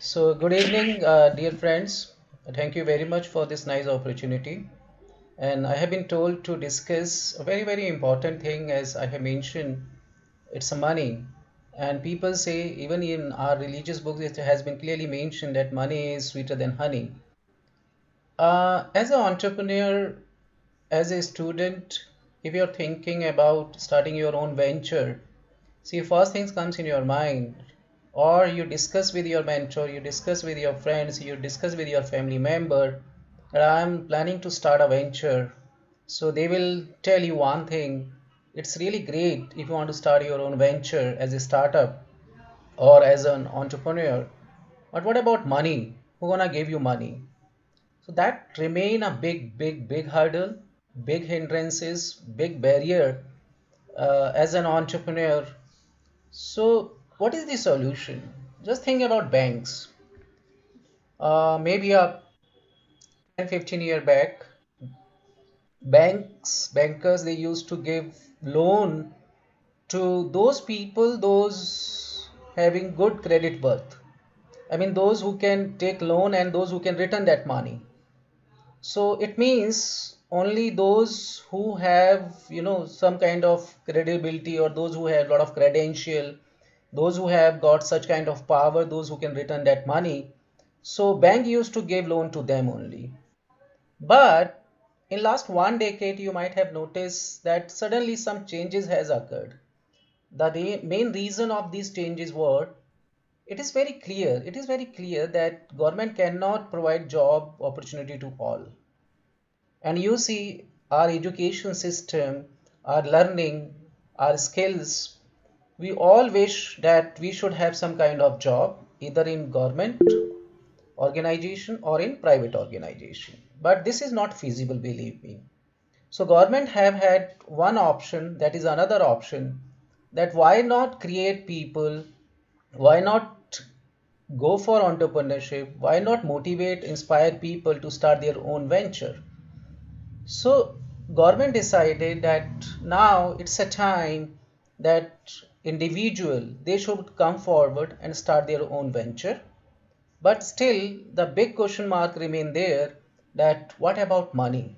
So, good evening, dear friends. Thank you very much for this nice opportunity. And I have been told to discuss a very, very important thing, as I have mentioned, it's money. And people say, even in our religious books, it has been clearly mentioned that money is sweeter than honey. As an entrepreneur, as a student, if you're thinking about starting your own venture, see, first things comes in your mind, or you discuss with your mentor, you discuss with your friends, you discuss with your family member that I'm planning to start a venture. So they will tell you one thing. It's really great if you want to start your own venture as a startup or as an entrepreneur. But what about money? Who gonna give you money? So that remain a big hurdle, big hindrances, big barrier as an entrepreneur. So, what is the solution? Just think about banks. Maybe a 10-15 year back, bankers, they used to give loan to those people, those having good credit worth. I mean, those who can take loan and those who can return that money. So it means only those who have, some kind of credibility, or those who have a lot of credential, those who have got such kind of power, those who can return that money. So bank used to give loan to them only. But in last 1 decade, you might have noticed that suddenly some changes has occurred. The main reason of these changes were, it is very clear that government cannot provide job opportunity to all. And you see, our education system, our learning, our skills, we all wish that we should have some kind of job, either in government organization or in private organization. But this is not feasible, believe me. So government have had one option, that is another option, that why not create people, why not go for entrepreneurship, why not motivate, inspire people to start their own venture. So government decided that now it's a time that individual, they should come forward and start their own venture. But still the big question mark remain there, that what about money?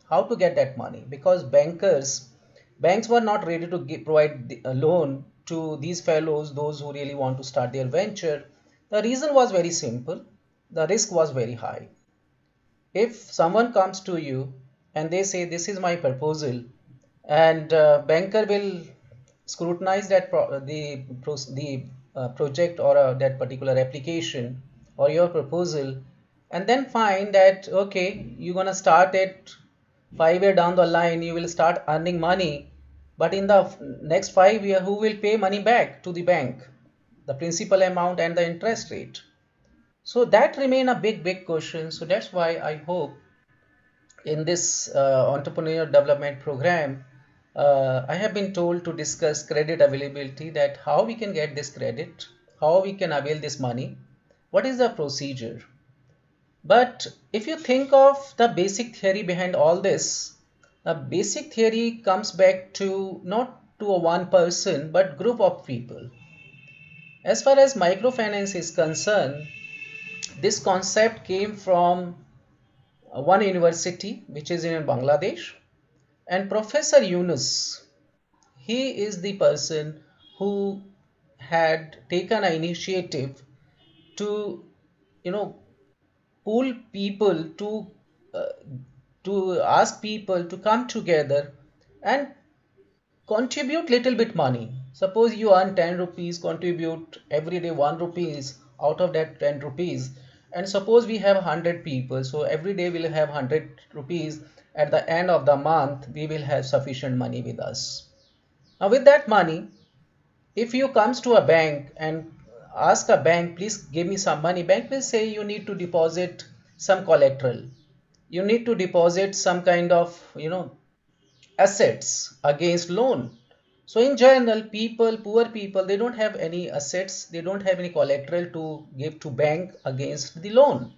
How to get that money? Because banks were not ready to provide a loan to these fellows, those who really want to start their venture. The reason was very simple. The risk was very high. If someone comes to you and they say, this is my proposal, and banker will scrutinize the project, or that particular application or your proposal, and then find that okay, you're going to start it 5 year down the line, you will start earning money, but in the next 5 year, who will pay money back to the bank? The principal amount and the interest rate. So that remain a big question. So that's why I hope in this entrepreneur development program, I have been told to discuss credit availability, that how we can get this credit, how we can avail this money, what is the procedure. But if you think of the basic theory behind all this, the basic theory comes back to not to a one person but group of people. As far as microfinance is concerned, this concept came from one university which is in Bangladesh, and Professor Yunus, he is the person who had taken an initiative to, you know, pull people uh, to ask people to come together and contribute little bit money. Suppose you earn 10 rupees, contribute every day 1 rupees out of that 10 rupees. And suppose we have 100 people, so every day we'll have 100 rupees. At the end of the month, we will have sufficient money with us. Now with that money, if you comes to a bank and ask a bank, please give me some money, bank will say you need to deposit some collateral. You need to deposit some kind of, assets against loan. So in general, people, poor people, they don't have any assets, they don't have any collateral to give to bank against the loan.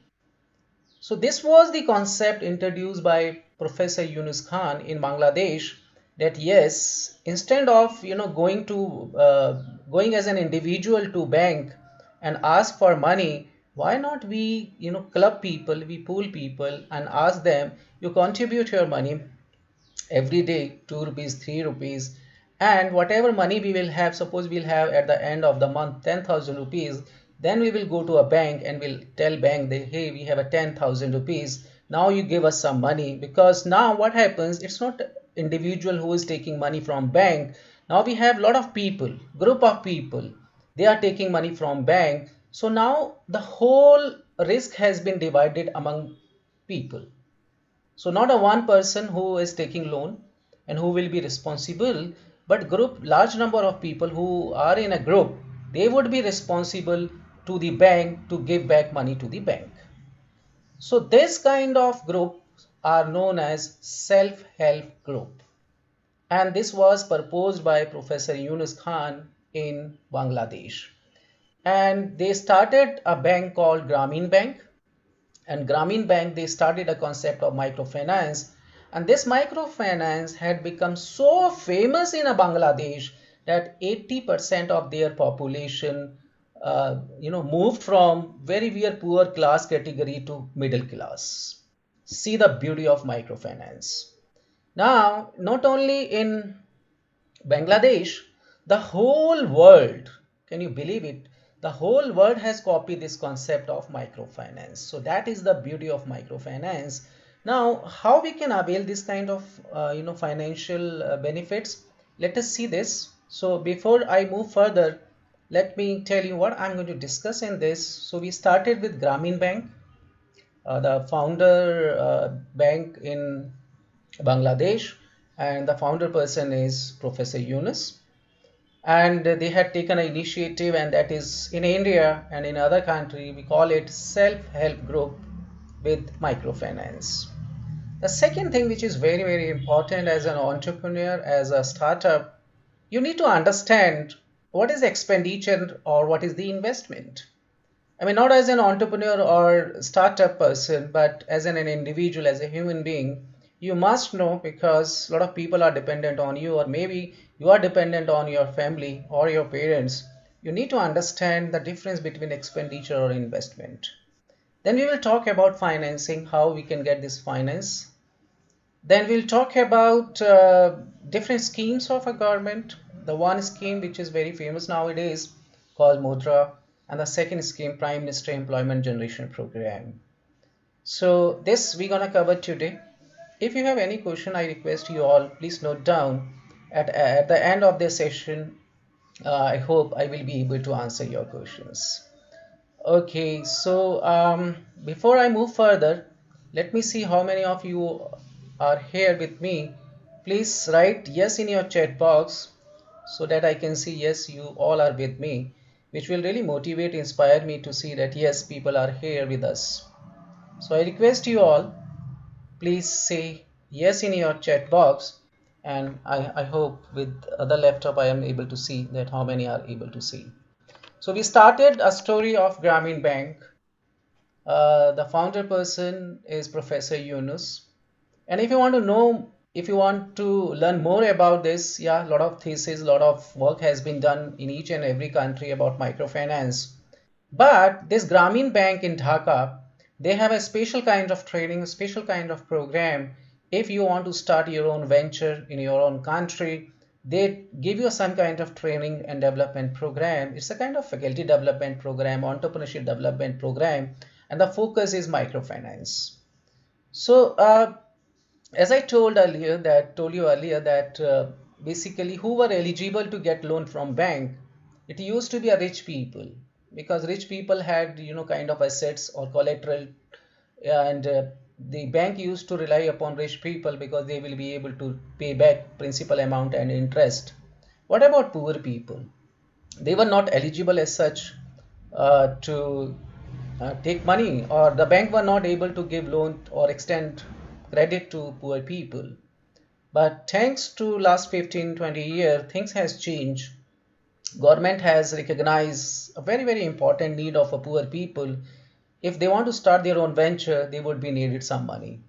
So this was the concept introduced by Professor Yunus Khan in Bangladesh, that yes, instead of going as an individual to bank and ask for money, why not we club people, we pool people and ask them, you contribute your money every day, 2 rupees, 3 rupees, and whatever money we will have, suppose we'll have at the end of the month 10,000 rupees, then we will go to a bank and we'll tell bank that, hey, we have a 10,000 rupees, now you give us some money. Because now what happens, it's not individual who is taking money from bank. Now we have lot of people, group of people, they are taking money from bank. So now the whole risk has been divided among people. So not a one person who is taking loan and who will be responsible, but group, large number of people who are in a group, they would be responsible to the bank to give back money to the bank. So this kind of groups are known as self-help group. And this was proposed by Professor Yunus Khan in Bangladesh. And they started a bank called Grameen Bank. And Grameen Bank, they started a concept of microfinance, and this microfinance had become so famous in Bangladesh that 80% of their population moved from very poor class category to middle class. See the beauty of microfinance. Now not only in Bangladesh, the whole world, can you believe it? The whole world has copied this concept of microfinance. So that is the beauty of microfinance. Now, how we can avail this kind of financial benefits? Let us see this. So before I move further, let me tell you what I'm going to discuss in this. So we started with Grameen Bank, the founder bank in Bangladesh, and the founder person is Professor Yunus. And they had taken an initiative, and that is in India and in other country we call it self-help group with microfinance. The second thing which is very important as an entrepreneur, as a startup, you need to understand what is expenditure or what is the investment. I mean, not as an entrepreneur or startup person, but as an individual, as a human being, you must know, because a lot of people are dependent on you, or maybe you are dependent on your family or your parents. You need to understand the difference between expenditure or investment. Then we will talk about financing, how we can get this finance. Then we'll talk about different schemes of a government. The one scheme which is very famous nowadays called Mudra, and the second scheme, Prime Minister Employment Generation Program. So this we're gonna cover today. If you have any question, I request you all please note down. At the end of this session, I hope I will be able to answer your questions. Okay, so before I move further, let me see how many of you are here with me. Please write yes in your chat box so that I can see yes, you all are with me, which will really motivate, inspire me to see that yes, people are here with us. So I request you all, please say yes in your chat box, and I hope with the laptop I am able to see that how many are able to see. So we started a story of Grameen Bank. The founder person is Professor Yunus. And if you want to know, if you want to learn more about this, yeah, a lot of thesis, a lot of work has been done in each and every country about microfinance. But this Grameen Bank in Dhaka, they have a special kind of training, a special kind of program. If you want to start your own venture in your own country, they give you some kind of training and development program. It's a kind of faculty development program, entrepreneurship development program, and the focus is microfinance. So as I told you earlier that basically who were eligible to get loan from bank, it used to be a rich people, because rich people had kind of assets or collateral, and the bank used to rely upon rich people because they will be able to pay back principal amount and interest. What about poor people? They were not eligible as such to take money, or the bank were not able to give loan or extend credit to poor people. But thanks to last 15-20 years, things has changed. Government has recognized a very important need of a poor people. If they want to start their own venture, they would be needed some money.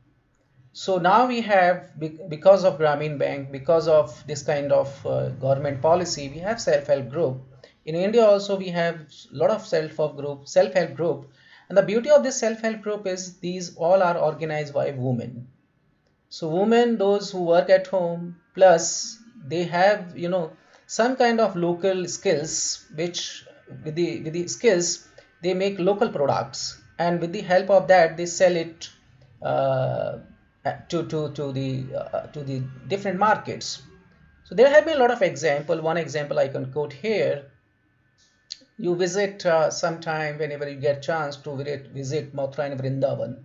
So now we have, because of Grameen Bank, because of this kind of government policy, we have self-help group. In India also we have a lot of self-help group, And the beauty of this self-help group is these all are organized by women. So women, those who work at home, plus they have, some kind of local skills, which with the skills they make local products, and with the help of that they sell it uh, to the different markets. So there have been a lot of example. One example I can quote here: you visit sometime whenever you get chance to visit Mathura and Vrindavan.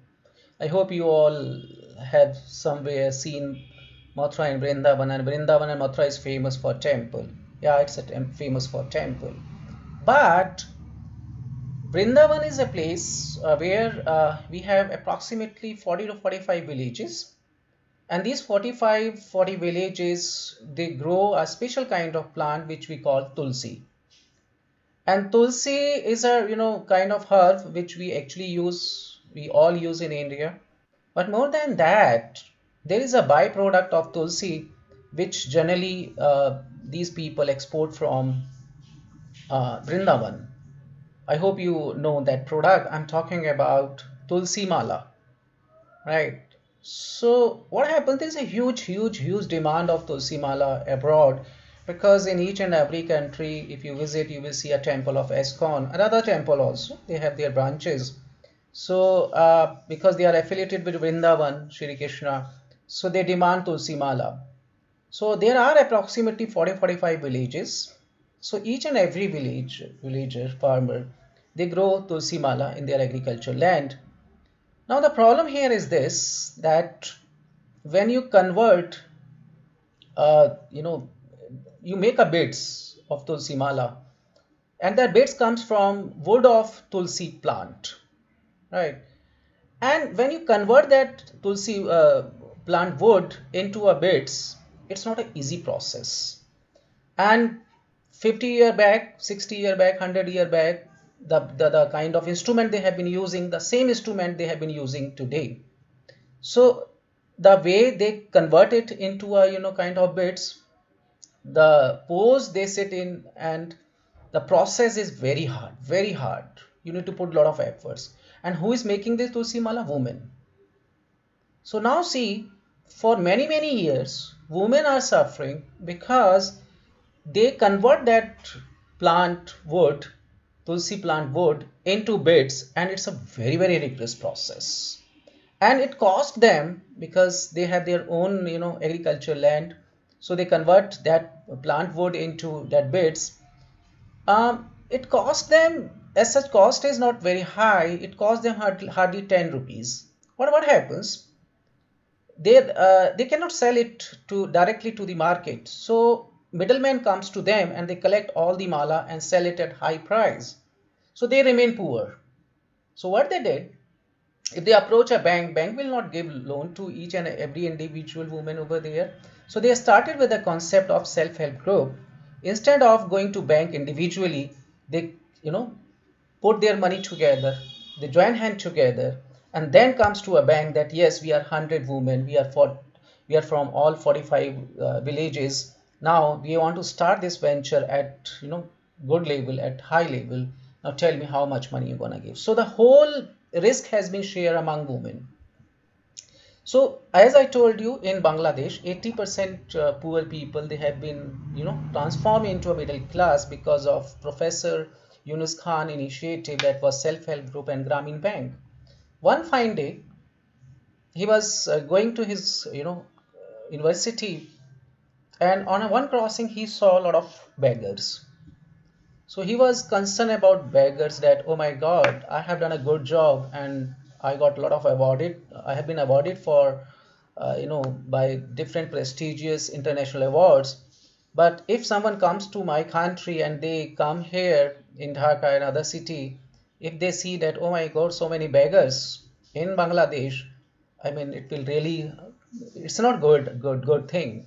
I hope you all have somewhere seen Mathura and Brindavan, and Brindavan and Mathura is famous for temple. Yeah, it's famous for temple. But Brindavan is a place where we have approximately 40 to 45 villages, and these 40 villages they grow a special kind of plant which we call tulsi. And tulsi is a kind of herb which we all use in India. But more than that, there is a byproduct of tulsi which generally these people export from Brindavan. I hope you know that product. I'm talking about tulsi mala, right? So what happens? There's a huge demand of tulsi mala abroad, because in each and every country, if you visit, you will see a temple of ISKCON, another temple also. They have their branches. So, because they are affiliated with Vrindavan, Shri Krishna, so they demand Tulsi Mala. So there are approximately 40-45 villages. So each and every villager, farmer, they grow Tulsi Mala in their agricultural land. Now the problem here is this, that when you convert, you know, you make a bits of Tulsi Mala, and that bits comes from wood of Tulsi plant, right? And when you convert that tulsi plant wood into a bits, it's not an easy process. And 50-year back, 60-year back, 100-year back, the kind of instrument they have been using, the same instrument they have been using today. So the way they convert it into a kind of bits, the pose they sit in, and the process is very hard, very hard. You need to put a lot of efforts. And who is making this tulsi mala? Women. So now see, for many years, women are suffering because they convert that plant wood, tulsi plant wood, into bits, and it's a very rigorous process. And it cost them, because they have their own agricultural land, so they convert that plant wood into that bits. It cost them, as such cost is not very high, it cost them hardly 10 rupees. What happens? They cannot sell it to directly to the market, so middleman comes to them and they collect all the mala and sell it at high price, so they remain poor. So what they did, if they approach a bank will not give loan to each and every individual woman over there. So they started with the concept of self-help group. Instead of going to bank individually, they put their money together, they join hand together, and then comes to a bank that yes, we are 100 women, we are from all 45 villages. Now we want to start this venture at good level, at high level. Now tell me how much money you're gonna give. So the whole risk has been shared among women. So as I told you, in Bangladesh, 80% poor people, they have been transformed into a middle class because of Professor Yunus Khan initiative, that was self-help group and Grameen Bank. One fine day, he was going to his university, and on one crossing he saw a lot of beggars. So he was concerned about beggars, that oh my god, I have done a good job and I got a lot of awarded, I have been awarded for by different prestigious international awards. But if someone comes to my country and they come here in Dhaka, another city, if they see that oh my god, so many beggars in Bangladesh, I mean it will really, it's not good thing.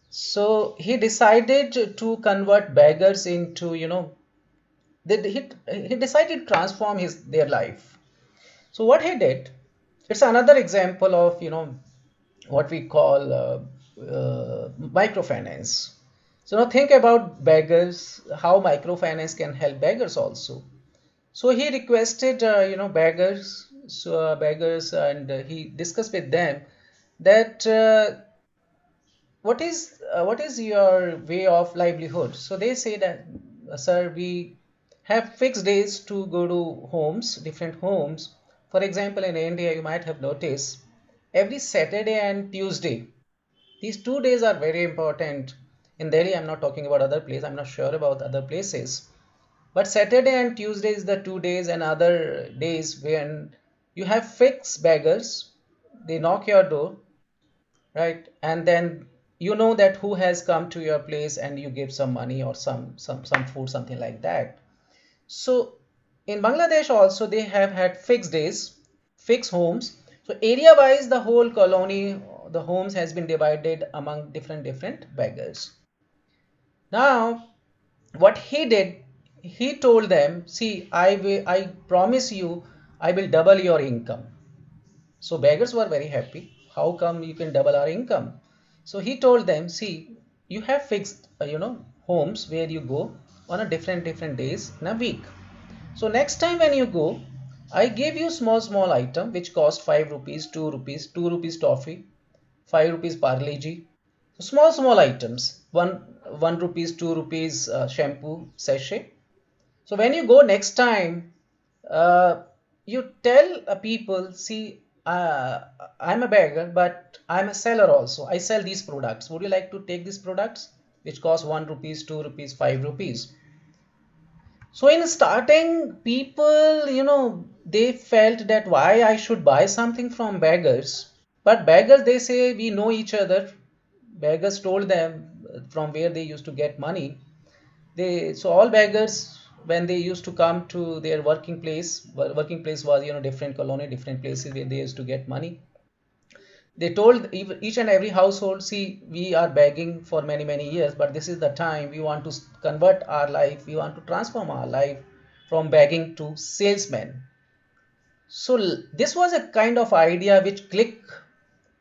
So he decided to convert beggars into he decided to transform their life. So what he did, it's another example of what we call microfinance. So now think about beggars, how microfinance can help beggars also. So he requested, beggars, and he discussed with them that what is your way of livelihood. So they say that, sir, we have fixed days to go to homes, different homes. For example, in India, you might have noticed every Saturday and Tuesday. These 2 days are very important. In Delhi, I'm not talking about other places. I'm not sure about other places. But Saturday and Tuesday is the 2 days, and other days when you have fixed beggars. They knock your door, right? And then you know that who has come to your place, and you give some money or some food, something like that. So in Bangladesh also they have had fixed days, fixed homes. So area wise, the whole colony, the homes has been divided among different beggars. Now what he did, he told them, see, I promise you, I will double your income. So beggars were very happy. How come you can double our income? So he told them, see, you have fixed, homes where you go on a different days in a week. So next time when you go, I gave you small item which cost 5 rupees, 2 rupees, 2 rupees toffee, 5 rupees parle ji. So small items, 1 rupees, 2 rupees shampoo sachet. So when you go next time, uh, you tell people, see, I'm a beggar, but I'm a seller also. I sell these products. Would you like to take these products, which cost 1 rupees, 2 rupees, 5 rupees? So in starting, people, they felt that why I should buy something from beggars. But beggars, they say we know each other. Beggars told them from where they used to get money. So all beggars, when they used to come to their working place was, different colony, different places where they used to get money. They told each and every household, see, we are begging for many years, but this is the time we want to convert our life, we want to transform our life from begging to salesman. So this was a kind of idea which clicked,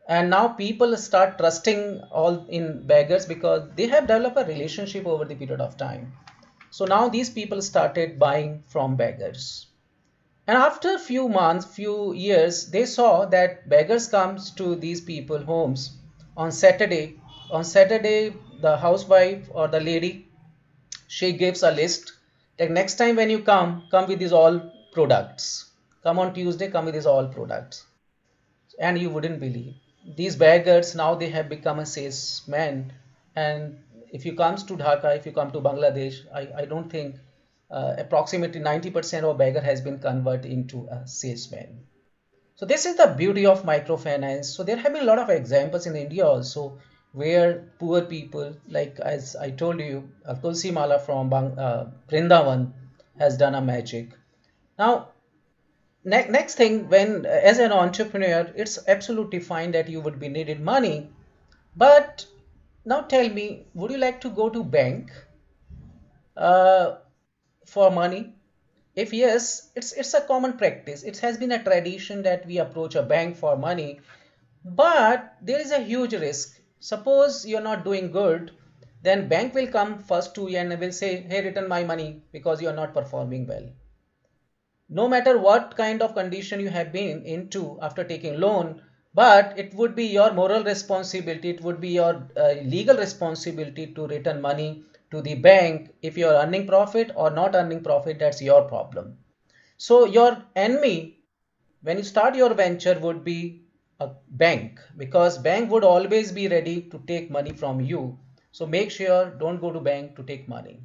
and now people start trusting all in beggars because they have developed a relationship over the period of time. So now these people started buying from beggars. And after few months, few years, they saw that beggars comes to these people homes on Saturday. On Saturday, the housewife or the lady, she gives a list that next time when you come with these all products. Come on Tuesday, come with these all products. And you wouldn't believe, these beggars now they have become a salesman. And if you comes to Dhaka, if you come to Bangladesh, I don't think approximately 90% of beggar has been converted into a salesman. So this is the beauty of microfinance. So there have been a lot of examples in India also, where poor people, like as I told you, Tulsi Mala from Brindavan has done a magic. Now next thing, when as an entrepreneur, it's absolutely fine that you would be needed money. But now tell me, would you like to go to bank uh, for money? If yes, it's a common practice. It has been a tradition that we approach a bank for money. But there is a huge risk. Suppose you're not doing good, then bank will come first to you and will say, hey, return my money because you're not performing well. No matter what kind of condition you have been into after taking loan, but it would be your moral responsibility, it would be your legal responsibility to return money to the bank. If you are earning profit or not earning profit, that's your problem. So your enemy when you start your venture would be a bank, because bank would always be ready to take money from you. So make sure don't go to bank to take money.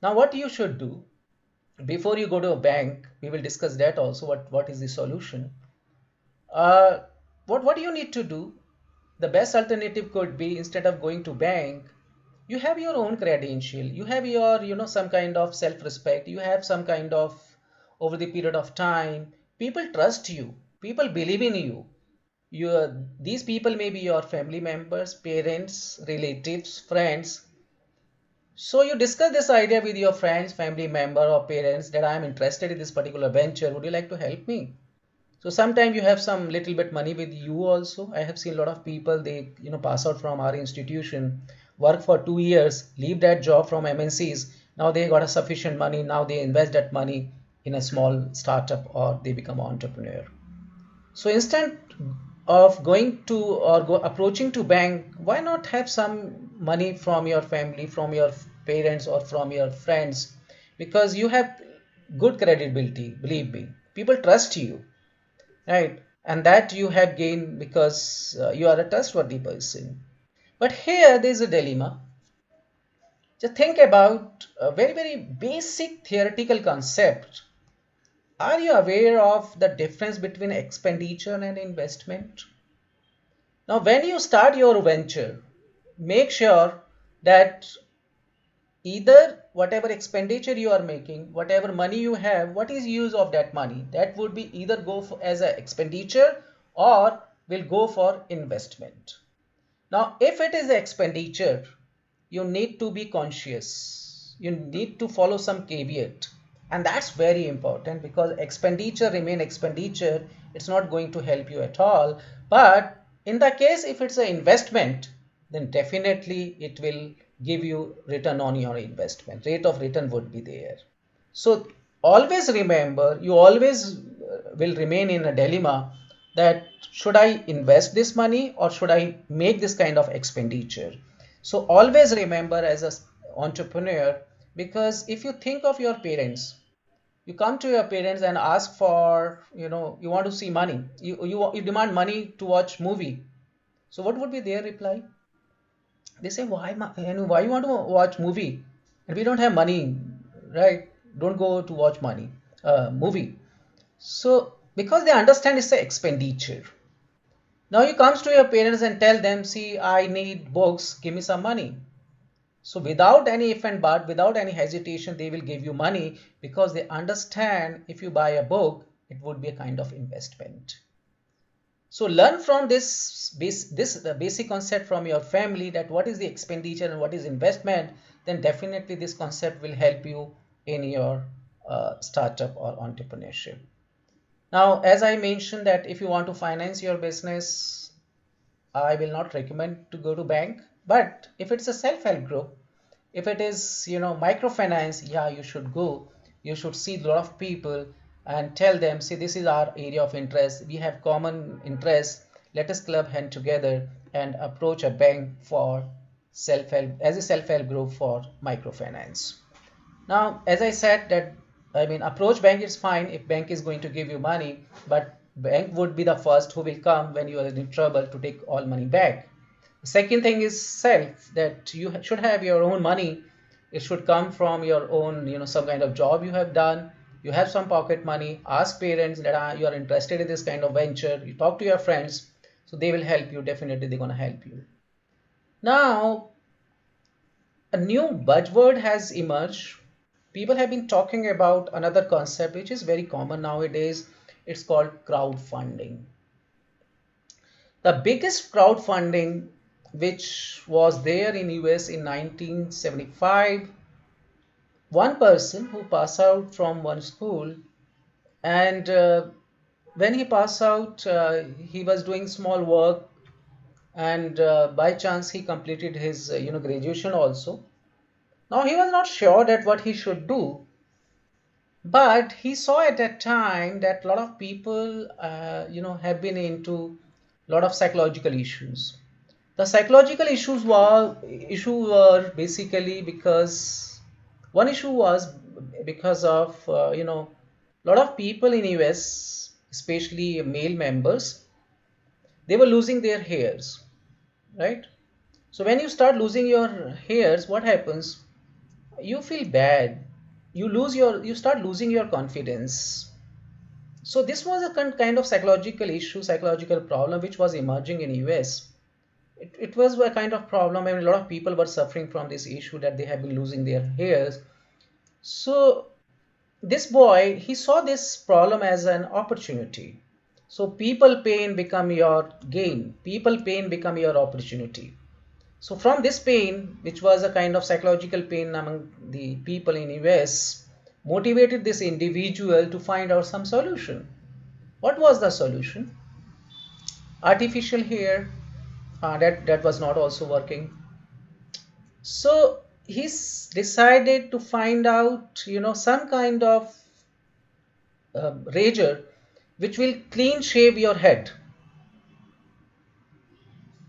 Now what you should do, before you go to a bank, we will discuss that also, what is the solution. uh, what you need to do, the best alternative could be, instead of going to bank, you have your own credential, you have your, some kind of self respect, you have some kind of, over the period of time, people trust you, people believe in you. These people may be your family members, parents, relatives, friends. So you discuss this idea with your friends, family member or parents, that I am interested in this particular venture. Would you like to help me? So sometimes you have some little bit money with you also. I have seen a lot of people, they pass out from our institution, work for 2 years, leave that job from MNCs, Now they got a sufficient money. Now they invest that money in a small startup or they become an entrepreneur. So instead of going to or approaching to bank, why not have some money from your family, from your parents or from your friends? Because you have good credibility, believe me. People trust you, right? And that you have gained because you are a trustworthy person. But here there is a dilemma. Just think about a very, very basic theoretical concept. Are you aware of the difference between expenditure and investment? Now, when you start your venture, make sure that either whatever expenditure you are making, whatever money you have, what is use of that money? That would be either go for as an expenditure or will go for investment. Now, if it is expenditure, you need to be conscious. You need to follow some caveat. And that's very important because expenditure remain expenditure. It's not going to help you at all. But in the case if it's an investment, then definitely it will give you return on your investment. Rate of return would be there. So always remember, you always will remain in a dilemma that should I invest this money or should I make this kind of expenditure? So always remember as an entrepreneur, because if you think of your parents, you come to your parents and ask for, you want to see money, you demand money to watch movie. So what would be their reply? They say, why you want to watch movie and we don't have money, right? Don't go to watch money movie. So because they understand it's an expenditure. Now you comes to your parents and tell them, see, I need books, give me some money. So without any if and but, without any hesitation, they will give you money because they understand if you buy a book, it would be a kind of investment. So learn from the basic concept from your family, that what is the expenditure and what is investment. Then definitely this concept will help you in your startup or entrepreneurship. Now, as I mentioned, that if you want to finance your business, I will not recommend to go to bank. But if it's a self-help group, if it is microfinance, yeah, you should go. You should see a lot of people and tell them, see, this is our area of interest, we have common interest, let us club hand together and approach a bank for self-help, as a self-help group for microfinance. Now, as I said that, I mean, approach bank is fine if bank is going to give you money, but bank would be the first who will come when you are in trouble to take all money back. The second thing is self, that you should have your own money. It should come from your own, some kind of job you have done. You have some pocket money. Ask parents that you are interested in this kind of venture. You talk to your friends, so they will help you. Definitely, they're gonna help you. Now, a new buzzword has emerged. People have been talking about another concept which is very common nowadays. It's called crowdfunding. The biggest crowdfunding which was there in US in 1975, one person who passed out from one school, and when he passed out, he was doing small work, and by chance he completed his graduation also. Now he was not sure that what he should do, but he saw at that time that a lot of people have been into a lot of psychological issues. The psychological issue were basically because one issue was because of a lot of people in US, especially male members, they were losing their hairs, right? So when you start losing your hairs, what happens? You feel bad. You start losing your confidence. So this was a kind of psychological issue, psychological problem which was emerging in US. It was a kind of problem. I mean, a lot of people were suffering from this issue that they have been losing their hairs. So this boy, he saw this problem as an opportunity. So people pain become your gain. People pain become your opportunity. So from this pain, which was a kind of psychological pain among the people in US, motivated this individual to find out some solution. What was the solution? Artificial hair. That was not also working. So he's decided to find out, some kind of razor which will clean shave your head.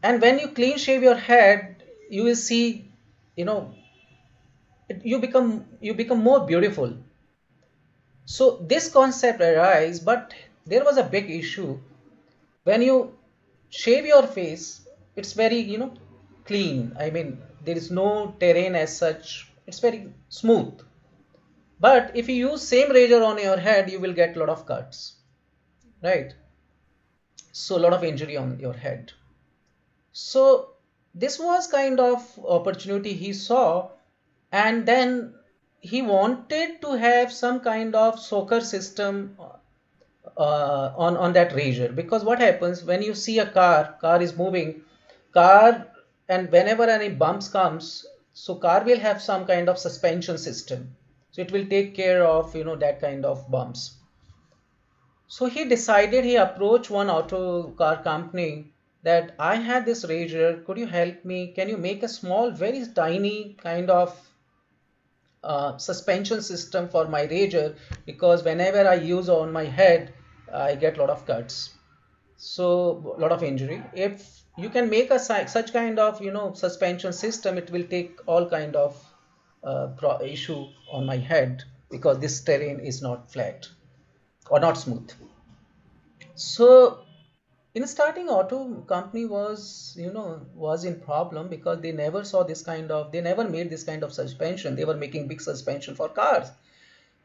And when you clean shave your head, you will see, you know you become more beautiful. So this concept arises, but there was a big issue. When you shave your face, it's very, clean. I mean, there is no terrain as such. It's very smooth. But if you use same razor on your head, you will get a lot of cuts, right? So a lot of injury on your head. So this was kind of opportunity he saw, and then he wanted to have some kind of soccer system on that razor. Because what happens when you see a car is moving, car, and whenever any bumps comes, so car will have some kind of suspension system, so it will take care of that kind of bumps. So he decided, he approached one auto car company, that I had this razor, could you help me, can you make a small, very tiny kind of suspension system for my razor, because whenever I use on my head, I get a lot of cuts, so a lot of injury. If you can make a such kind of suspension system, it will take all kind of issue on my head, because this terrain is not flat or not smooth. So in starting, auto company was in problem, because they never saw this kind of, they never made this kind of suspension. They were making big suspension for cars,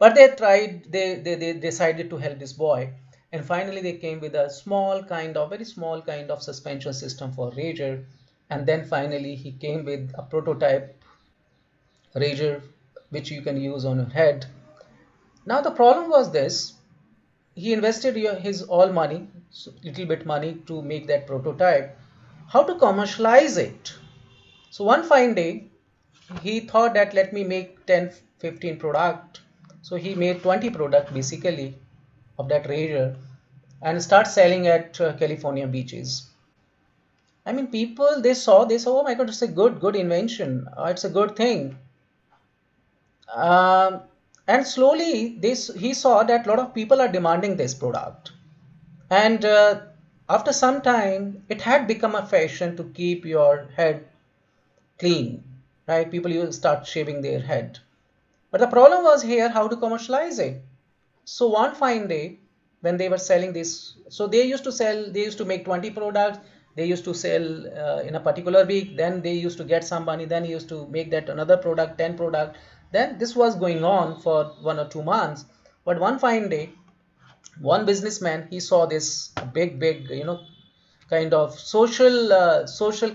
but they tried, they decided to help this boy. And finally they came with a small kind of, very small kind of suspension system for razor. And then finally he came with a prototype razor which you can use on your head. Now the problem was this: he invested his all money, so little bit money, to make that prototype. How to commercialize it? So one fine day, he thought that let me make 10, 15 product. So he made 20 product basically of that razor, and start selling at California beaches. I mean, people, they saw, oh my God, it's a good invention. It's a good thing. Um, and slowly, he saw that a lot of people are demanding this product. And after some time, it had become a fashion to keep your head clean, right? People you start shaving their head. But the problem was here how to commercialize it. So one fine day, when they were selling this, so they used to make 20 products. They used to sell in a particular week. Then they used to get some money. Then he used to make that another product, 10 product. Then this was going on for 1 or 2 months. But one fine day, one businessman, he saw this big, kind of social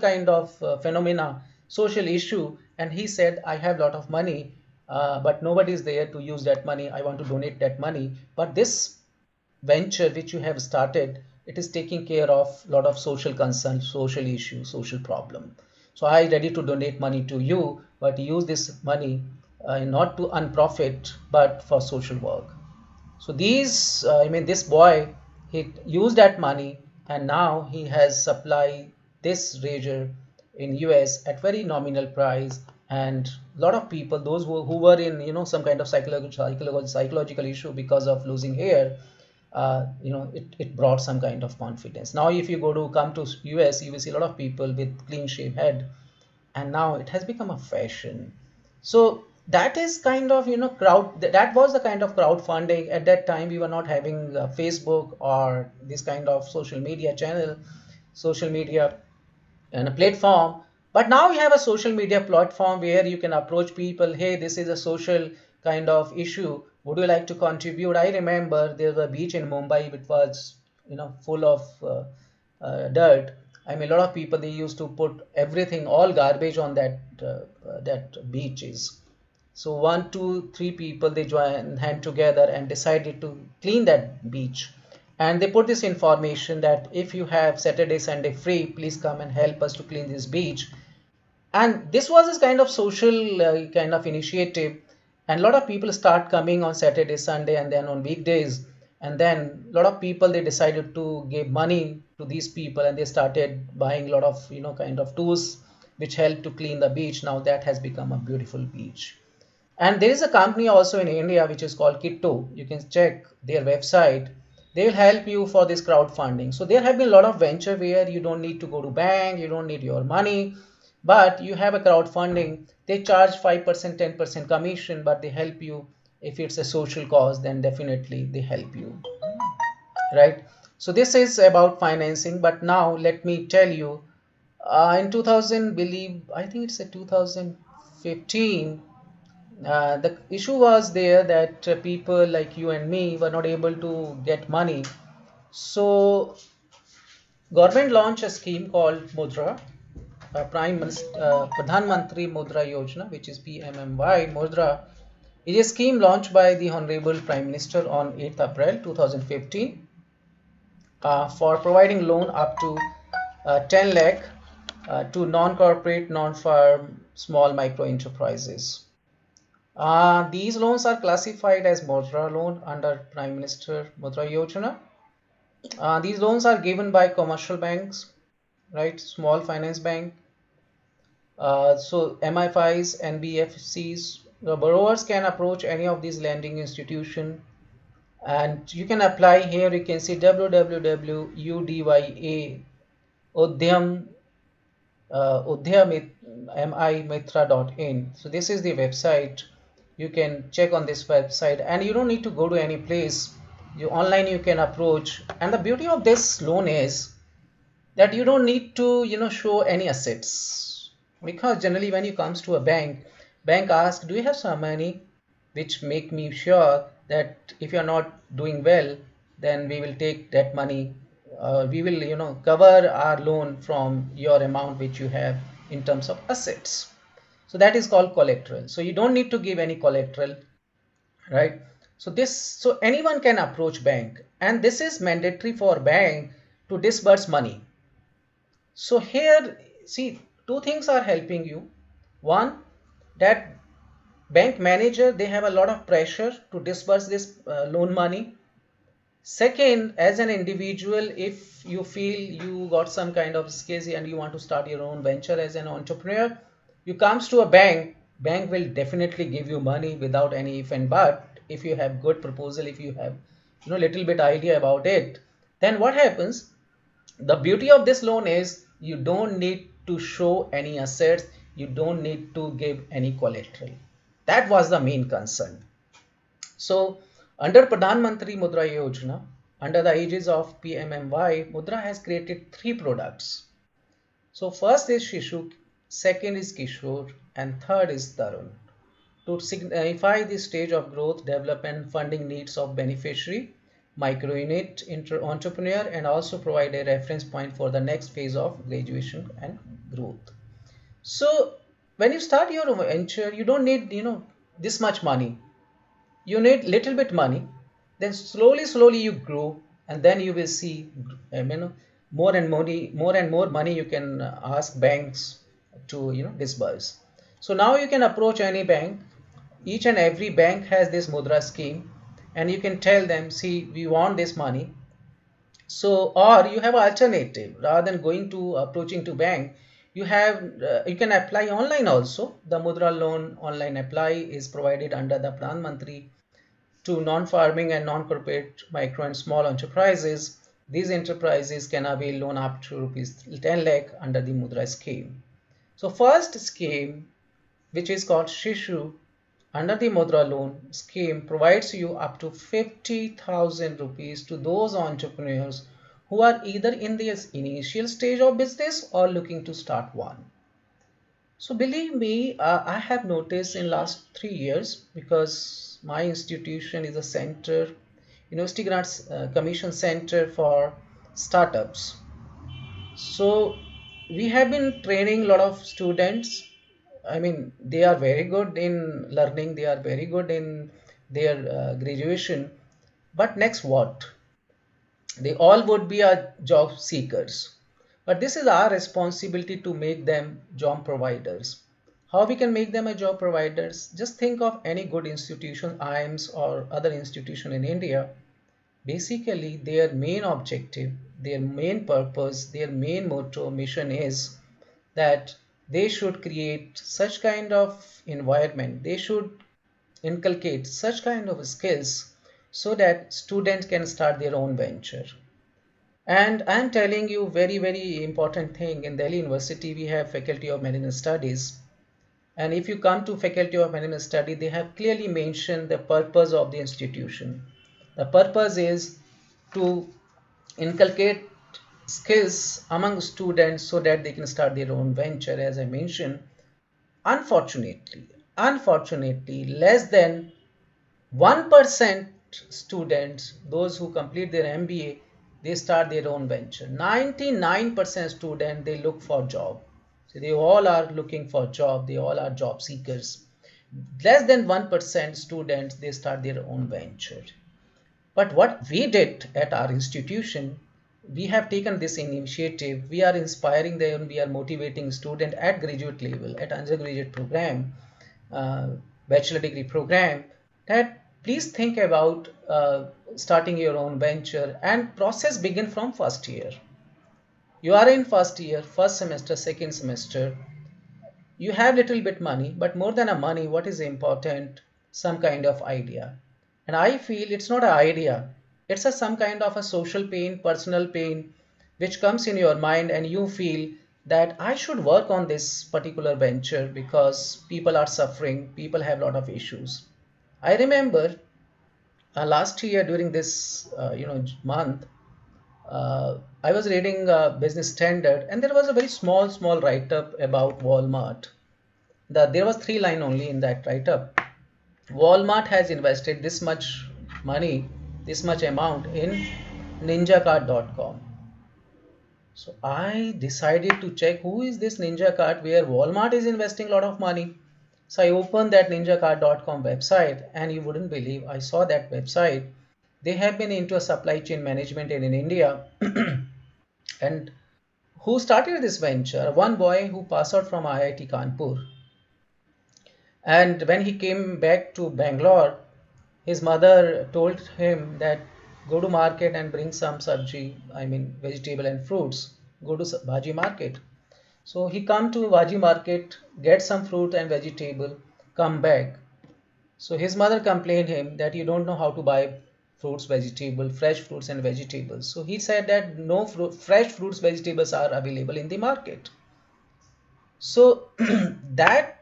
kind of phenomena, social issue, and he said, I have a lot of money, but nobody is there to use that money. I want to donate that money, but this venture which you have started, it is taking care of a lot of social concern, social issue, social problem. So I ready to donate money to you, but use this money not to earn profit, but for social work. So this boy, he used that money, and now he has supplied this razor in US at very nominal price. And a lot of people, those who were in, some kind of psychological issue because of losing hair, it brought some kind of confidence. Now, if you come to US, you will see a lot of people with clean shaved head, and now it has become a fashion. So that is kind of, that was the kind of crowdfunding. At that time we were not having Facebook or this kind of social media and a platform. But now we have a social media platform where you can approach people, hey, this is a social kind of issue, would you like to contribute? I remember there was a beach in Mumbai which was full of dirt. I mean, a lot of people, they used to put everything, all garbage on that beaches. So one, two, three people, they joined hand together and decided to clean that beach. And they put this information that if you have Saturday, Sunday free, please come and help us to clean this beach. And this was this kind of social kind of initiative. And a lot of people start coming on Saturday, Sunday, and then on weekdays. And then a lot of people, they decided to give money to these people, and they started buying a lot of kind of tools which help to clean the beach. Now that has become a beautiful beach. And there is a company also in India which is called Kitto. You can check their website. They will help you for this crowdfunding. So there have been a lot of venture where you don't need to go to bank, you don't need your money, but you have a crowdfunding. They charge 5%, 10% commission, but they help you. If it's a social cause, then definitely they help you, right? So this is about financing. But now let me tell you, in 2000, believe I think it's a 2015, the issue was there that people like you and me were not able to get money. So government launched a scheme called Mudra, Pradhan Mantri Mudra Yojana, which is PMMY. Mudra is a scheme launched by the Honorable Prime Minister on 8th April 2015 for providing loan up to 10 lakh to non-corporate, non-farm, small micro enterprises. These loans are classified as Mudra loan under Prime Minister Mudra Yojana. These loans are given by commercial banks, right? Small finance bank. So MFIs, NBFCs. The borrowers can approach any of these lending institution, and you can apply here. You can see www.udya Udyam Mitra.in. So this is the website. You can check on this website, and you don't need to go to any place. You online you can approach. And the beauty of this loan is that you don't need to show any assets, because generally when you comes to a bank asks, do you have some money which make me sure that if you're not doing well, then we will take that money, we will cover our loan from your amount which you have in terms of assets. So that is called collateral. So you don't need to give any collateral, right? So anyone can approach bank, and this is mandatory for bank to disburse money. So here, see, two things are helping you. One, that bank manager, they have a lot of pressure to disburse this loan money. Second, as an individual, if you feel you got some kind of skills and you want to start your own venture as an entrepreneur, you comes to a bank will definitely give you money without any if and but. If you have good proposal, if you have little bit idea about it, then what happens? The beauty of this loan is you don't need to show any assets, you don't need to give any collateral. That was the main concern. So under Pradhan Mantri Mudra Yojana, under the aegis of PMMY, Mudra has created three products. So first is Shishu, second is Kishore, and third is Tarun, to signify the stage of growth, development, funding needs of beneficiary, micro-unit, entrepreneur, and also provide a reference point for the next phase of graduation and growth. So when you start your venture, you don't need this much money. You need little bit money. Then slowly you grow, and then you will see more and more money you can ask banks to disburse. So now you can approach any bank. Each and every bank has this Mudra scheme, and you can tell them, see, we want this money. So, or you have an alternative. Rather than going to approaching to bank, you can apply online also. The Mudra loan online apply is provided under the Pradhan Mantri to non-farming and non-corporate micro and small enterprises. These enterprises can avail loan up to rupees 10 lakh under the Mudra scheme. So first scheme, which is called Shishu, under the Mudra loan scheme, provides you up to 50,000 rupees to those entrepreneurs who are either in the initial stage of business or looking to start one. So believe me, I have noticed in last 3 years, because my institution is a center, University Grants Commission Center for Startups. So we have been training a lot of students. I mean, they are very good in learning, they are very good in their graduation. But next what? They all would be our job seekers. But this is our responsibility to make them job providers. How we can make them a job providers? Just think of any good institution, IIMs or other institution in India. Basically, their main objective, their main purpose, their main motto, mission is that They should create such kind of environment. They should inculcate such kind of skills so that students can start their own venture. And I'm telling you very, very important thing. In Delhi University, we have Faculty of Management Studies. And if you come to Faculty of Management Study, they have clearly mentioned the purpose of the institution. The purpose is to inculcate skills among students so that they can start their own venture. As I mentioned, unfortunately, less than 1% students, those who complete their MBA, they start their own venture. 99% students, they look for job. So they all are looking for job. They all are job seekers. Less than 1% students, they start their own venture. But what we did at our institution, we have taken this initiative. We are inspiring them, we are motivating students at graduate level, at undergraduate program, uh, bachelor degree program, that please think about starting your own venture, and process begin from first year. You are in first year, first semester, second semester, you have little bit money, but more than a money, what is important? Some kind of idea. And I feel it's not an idea, it's a some kind of a social pain, personal pain, which comes in your mind, and you feel that I should work on this particular venture because people are suffering, people have a lot of issues. I remember last year during this month, I was reading Business Standard, and there was a very small write up about Walmart. There was three line only in that write up. Walmart has invested this much money, this much amount in ninjacart.com. So I decided to check who is this Ninja Cart where Walmart is investing a lot of money. So I opened that ninjacart.com website, and you wouldn't believe, I saw that website. They have been into a supply chain management in India. And who started this venture? One boy who passed out from IIT Kanpur. And when he came back to Bangalore, his mother told him that go to market and bring some sabji, I mean vegetable and fruits. Go to Bhaji market. So he come to Bhaji market, get some fruit and vegetable, come back. So his mother complained him that you don't know how to buy fruits, vegetable, fresh fruits and vegetables. So he said that no fresh fruits, vegetables are available in the market. So that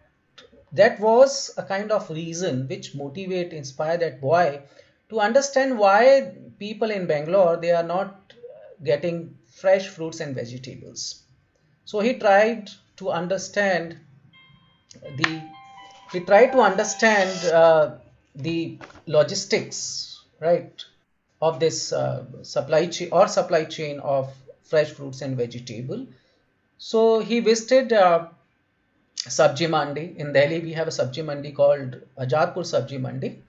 that was a kind of reason which motivate, inspire that boy to understand why people in Bangalore, they are not getting fresh fruits and vegetables. So to understand the he tried to understand the logistics, right, of this supply chain of fresh fruits and vegetable. So he visited Sabji Mandi. In Delhi, we have a Sabji Mandi called Ajadpur Sabji Mandi.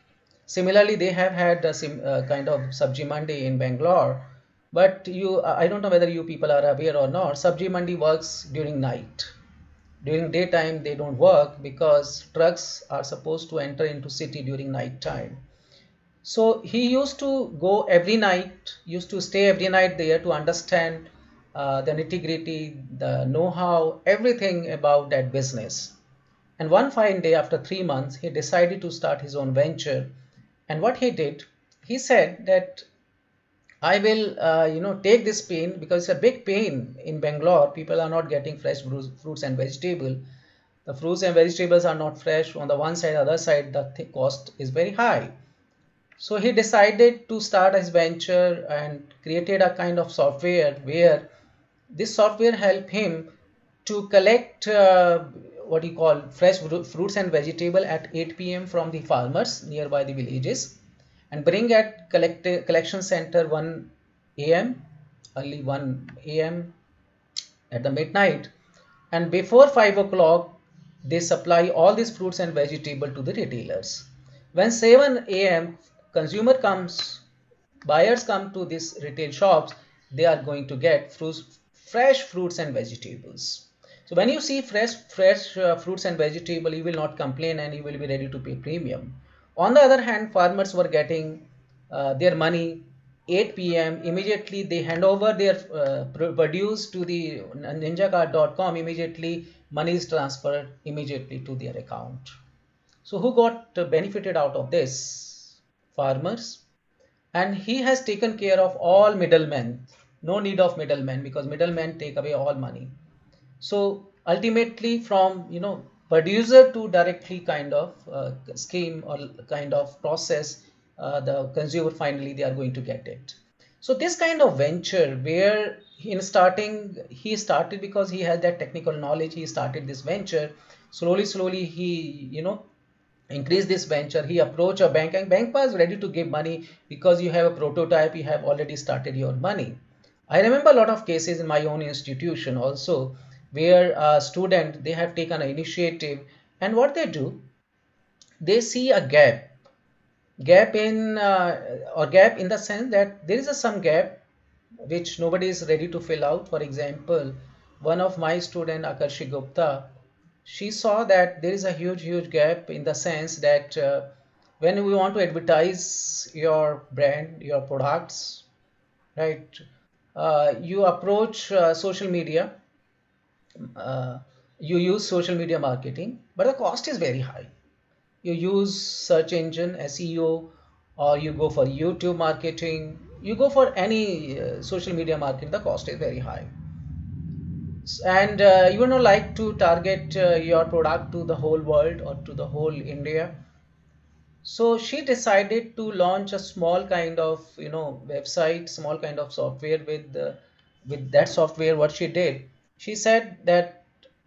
Similarly, they have had a kind of Sabji Mandi in Bangalore. But I don't know whether you people are aware or not. Sabji Mandi works during night. During daytime, they don't work because trucks are supposed to enter into city during night time. So he used to go every night, used to stay every night there to understand the nitty-gritty, the know-how, everything about that business. And one fine day after 3 months, he decided to start his own venture. And what he did, he said that I will, take this pain because it's a big pain in Bangalore. People are not getting fresh fruits and vegetable. The fruits and vegetables are not fresh. On the one side, other side, the cost is very high. So he decided to start his venture and created a kind of software where this software helped him to collect what he call fresh fruits and vegetable at 8 p.m. from the farmers nearby the villages, and bring at collection center 1 a.m. early 1 a.m. at the midnight, and before 5 o'clock they supply all these fruits and vegetable to the retailers. When 7 a.m. consumer comes, buyers come to these retail shops, they are going to get fresh fruits and vegetables. So when you see fresh fruits and vegetable, you will not complain and you will be ready to pay premium. On the other hand, farmers were getting their money 8 p.m. immediately they hand over their produce to the ninjacard.com. Immediately money is transferred immediately to their account. So who got benefited out of this? Farmers. And he has taken care of all middlemen. No need of middlemen, because middlemen take away all money. So ultimately, from producer to directly kind of scheme or kind of process, the consumer finally they are going to get it. So this kind of venture, where in starting he started because he had that technical knowledge, he started this venture. Slowly he increase this venture. He approached a bank, and bank was ready to give money because you have a prototype, you have already started your money. I remember a lot of cases in my own institution also, where a student, they have taken an initiative, and what they do, they see a gap in or gap in the sense that there is some gap which nobody is ready to fill out. For example, one of my student, Akarshi Gupta, she saw that there is a huge gap in the sense that when we want to advertise your brand, your products, right, you approach social media, uh, you use social media marketing, but the cost is very high. You use search engine SEO, or you go for YouTube marketing, you go for any social media marketing, the cost is very high. And you would not like to target your product to the whole world or to the whole India. So she decided to launch a small kind of website, small kind of software. With that software, what she did, she said that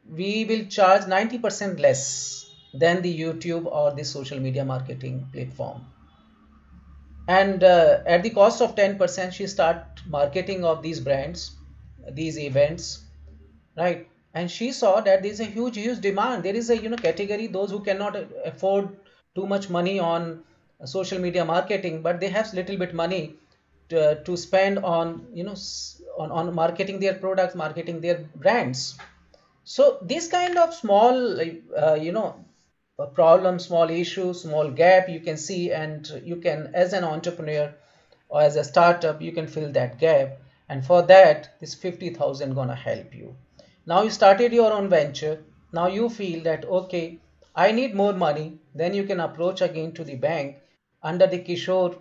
we will charge 90% less than the YouTube or the social media marketing platform. And at the cost of 10%, she start marketing of these brands, these events, right? And she saw that there is a huge demand. There is a category, those who cannot afford too much money on social media marketing, but they have little bit money to spend on on marketing their products, marketing their brands. So this kind of small a problem, small issue, small gap you can see, and you can, as an entrepreneur or as a startup, you can fill that gap. And for that, this 50,000 gonna help you. Now you started your own venture. Now you feel that, okay, I need more money. Then you can approach again to the bank under the Kishore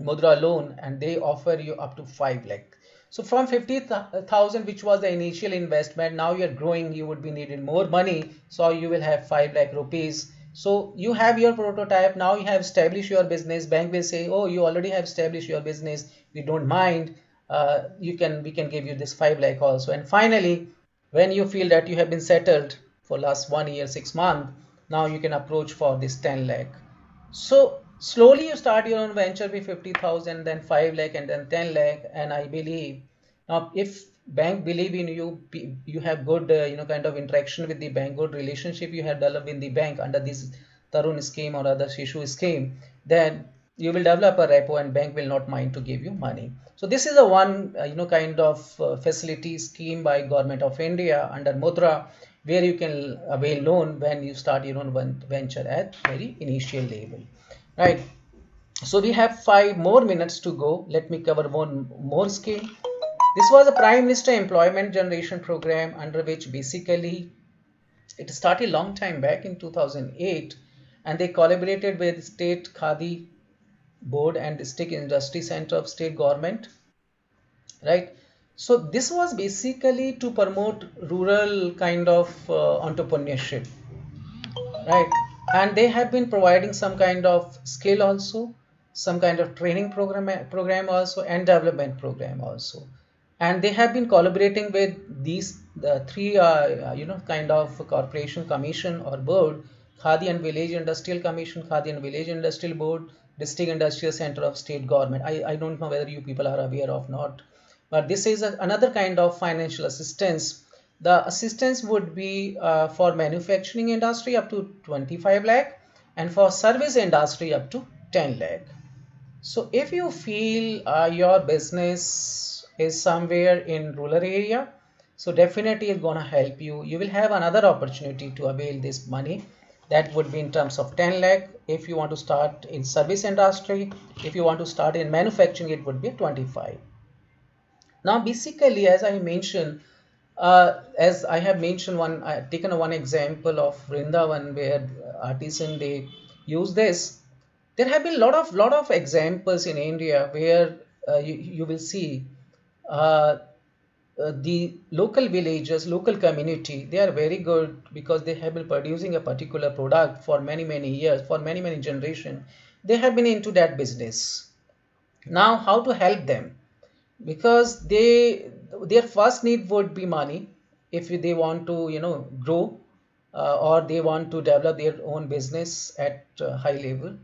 Mudra loan, and they offer you up to 5 lakh. So from 50,000, which was the initial investment, now you're growing, you would be needing more money. So you will have 5 lakh rupees. So you have your prototype. Now you have established your business. Bank will say, oh, you already have established your business. We don't mind. We can give you this 5 lakh also. And finally, when you feel that you have been settled for last 1 year, 6 months, now you can approach for this 10 lakh. So slowly you start your own venture with 50,000, then 5 lakh, and then 10 lakh. And I believe now, if bank believe in you, you have good kind of interaction with the bank, good relationship you have developed in the bank under this Tarun scheme or other Shishu scheme, then you will develop a repo, and bank will not mind to give you money. So this is a one kind of facility scheme by Government of India under Mudra, where you can avail loan when you start your own venture at very initial level, right? So we have 5 more minutes to go. Let me cover one more scheme. This was a Prime Minister Employment Generation Program, under which basically it started long time back in 2008, and they collaborated with State Khadi Board and District Industry Center of State Government, right? So this was basically to promote rural kind of entrepreneurship, right? And they have been providing some kind of skill also, some kind of training program also, and development program also. And they have been collaborating with these the three kind of corporation commission or board: Khadi and Village Industrial Commission, Khadi and Village Industrial Board, District Industrial Center of State Government. I don't know whether you people are aware of not, but this is another kind of financial assistance. The assistance would be for manufacturing industry up to 25 lakh, and for service industry up to 10 lakh. So if you feel your business is somewhere in rural area, so definitely it's gonna help you. You will have another opportunity to avail this money. that would be in terms of 10 lakh. If you want to start in service industry, if you want to start in manufacturing, it would be 25. Now, basically, as I mentioned, as I have mentioned, I have taken one example of Brindavan where artisan they use this. There have been a lot of examples in India where you will see uh, the local villages, local community, they are very good because they have been producing a particular product for many years, for many generations. They have been into that business. Now, how to help them? Because their first need would be money if they want to grow, or they want to develop their own business at high level,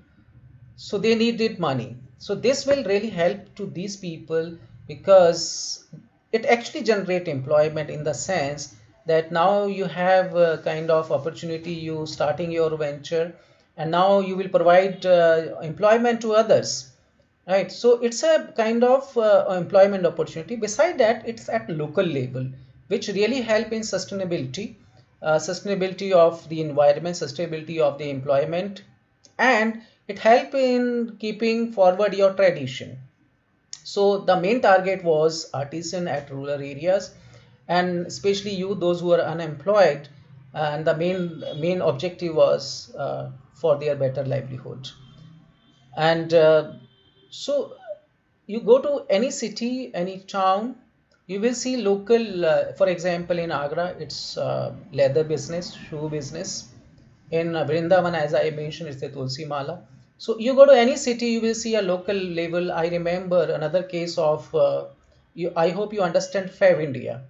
so they needed money. So this will really help to these people because it actually generate employment in the sense that now you have a kind of opportunity, you starting your venture, and now you will provide employment to others, right? So it's a kind of employment opportunity. Beside that, it's at local level, which really help in sustainability of the environment, sustainability of the employment, and it help in keeping forward your tradition. So the main target was artisan at rural areas, and especially you those who are unemployed, and the main objective was for their better livelihood. And so you go to any city, any town, you will see local, for example, in Agra, it's leather business, shoe business. In Brindavan, as I mentioned, it's the Tulsi Mala. So you go to any city, you will see a local label. I remember another case of, I hope you understand Fav India.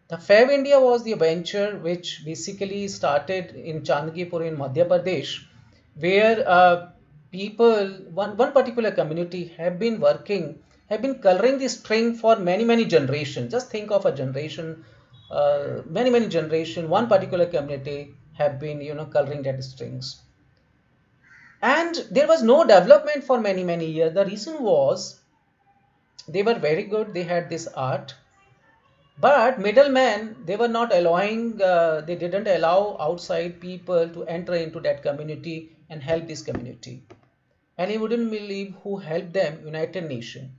The Fav India was the venture which basically started in Chandgipur in Madhya Pradesh, where one particular community have been coloring the string for many generations. Just think of a generation, many generation. One particular community have been coloring that strings, and there was no development for many years. The reason was they were very good. They had this art, but middlemen, they were not allowing, they didn't allow outside people to enter into that community and help this community. And you wouldn't believe who helped them, United Nations.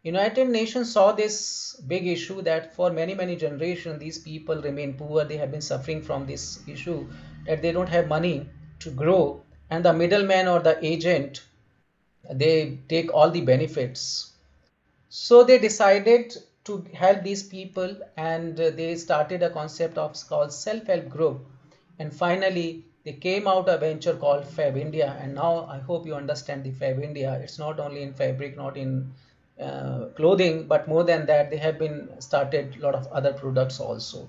United Nations saw this big issue that for many generations, these people remain poor. They have been suffering from this issue that they don't have money to grow. And the middleman or the agent, they take all the benefits. So they decided to help these people, and they started a concept of called self-help group. And finally, they came out a venture called Fab India. And now I hope you understand the Fab India. It's not only in fabric, not in clothing, but more than that, they have been started a lot of other products also.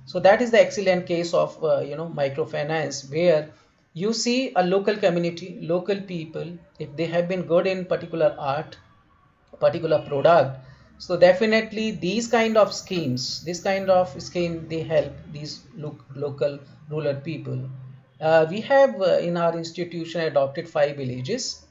So that is the excellent case of microfinance, where you see a local community, local people, if they have been good in particular art, particular product, so definitely these kind of schemes, this kind of scheme, they help these local rural people. We have in our institution adopted 5 villages.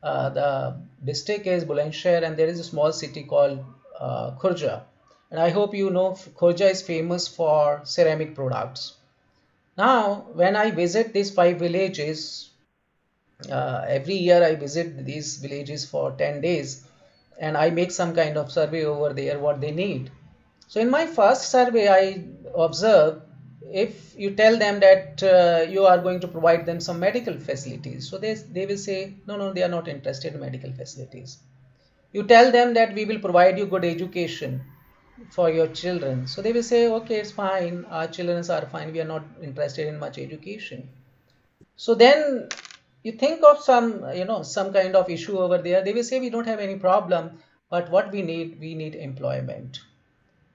The district is Bulandshahr, and there is a small city called Khurja. And I hope you know Khurja is famous for ceramic products. Now, when I visit these 5 villages, every year I visit these villages for 10 days, and I make some kind of survey over there what they need. So in my first survey, I observe if you tell them that you are going to provide them some medical facilities, so they will say no, they are not interested in medical facilities. You tell them that we will provide you good education for your children, so they will say okay, it's fine, our children are fine, we are not interested in much education. So then you think of some kind of issue over there. They will say we don't have any problem, but what we need employment.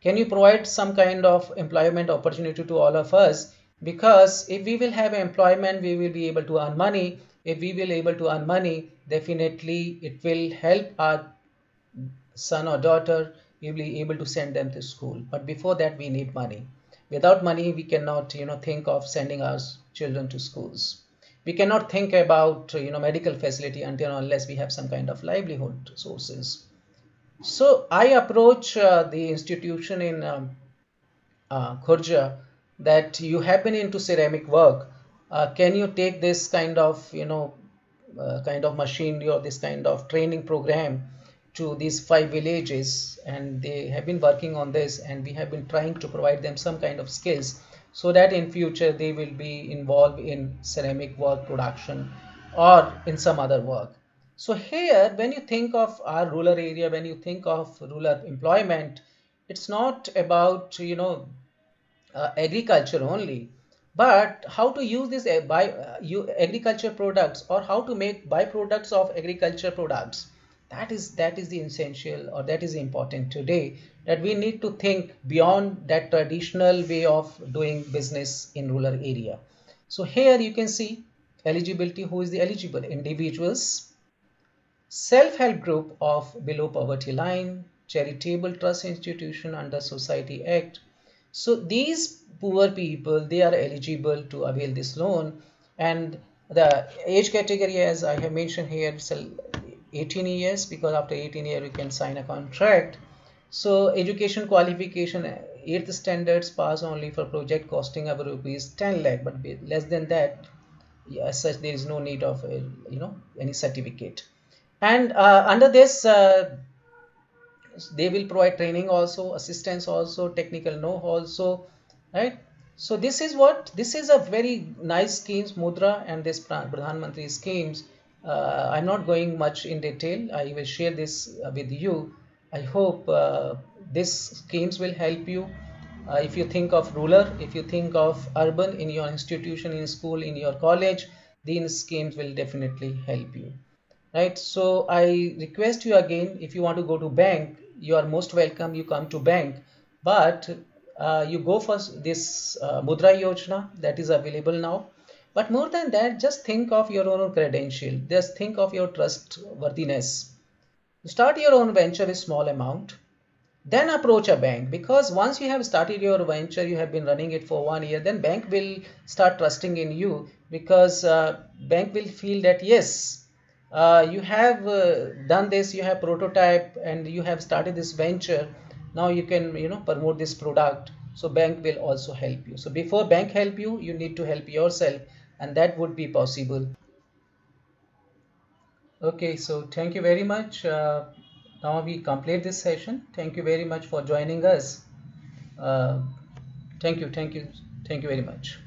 Can you provide some kind of employment opportunity to all of us? Because if we will have employment, we will be able to earn money. If we will able to earn money, definitely it will help our son or daughter. We will be able to send them to school. But before that, we need money. Without money, we cannot think of sending our children to schools. We cannot think about medical facility until unless we have some kind of livelihood sources. So I approach the institution in Khurja that you have been into ceramic work. can you take this kind of, kind of machinery or this kind of training program to these 5 villages? And they have been working on this, and we have been trying to provide them some kind of skills so that in future they will be involved in ceramic work production or in some other work. So here, when you think of our rural area, when you think of rural employment, it's not about, agriculture only, but how to use this agriculture products, or how to make byproducts of agriculture products. That is the essential, or that is important today, that we need to think beyond that traditional way of doing business in rural area. So here you can see eligibility. Who is the eligible? Individuals, self-help group of below poverty line, charitable trust institution under Society Act. So these poor people, they are eligible to avail this loan. And the age category, as I have mentioned here, it's 18 years, because after 18 years you can sign a contract. So education qualification, 8th standards pass only for project costing over rupees 10 lakh, but less than that, yeah, as such there is no need of any certificate. And under this, they will provide training also, assistance also, technical know also, right? So this is a very nice schemes, Mudra and this Pradhan Mantri schemes. I'm not going much in detail. I will share this with you. I hope this schemes will help you. If you think of rural, if you think of urban, in your institution, in school, in your college, these schemes will definitely help you, right? So I request you again, if you want to go to bank, you are most welcome, you come to bank. But you go for this Mudra Yojana that is available now. But more than that, just think of your own credential, just think of your trustworthiness. Start your own venture with small amount, then approach a bank, because once you have started your venture, you have been running it for 1 year, then bank will start trusting in you, because bank will feel that yes, you have done this, you have prototype, and you have started this venture. Now you can promote this product, so bank will also help you. So before bank help you, you need to help yourself, and that would be possible. Okay, so thank you very much. Now we complete this session. Thank you very much for joining us. uh, Thank you, thank you, thank you very much.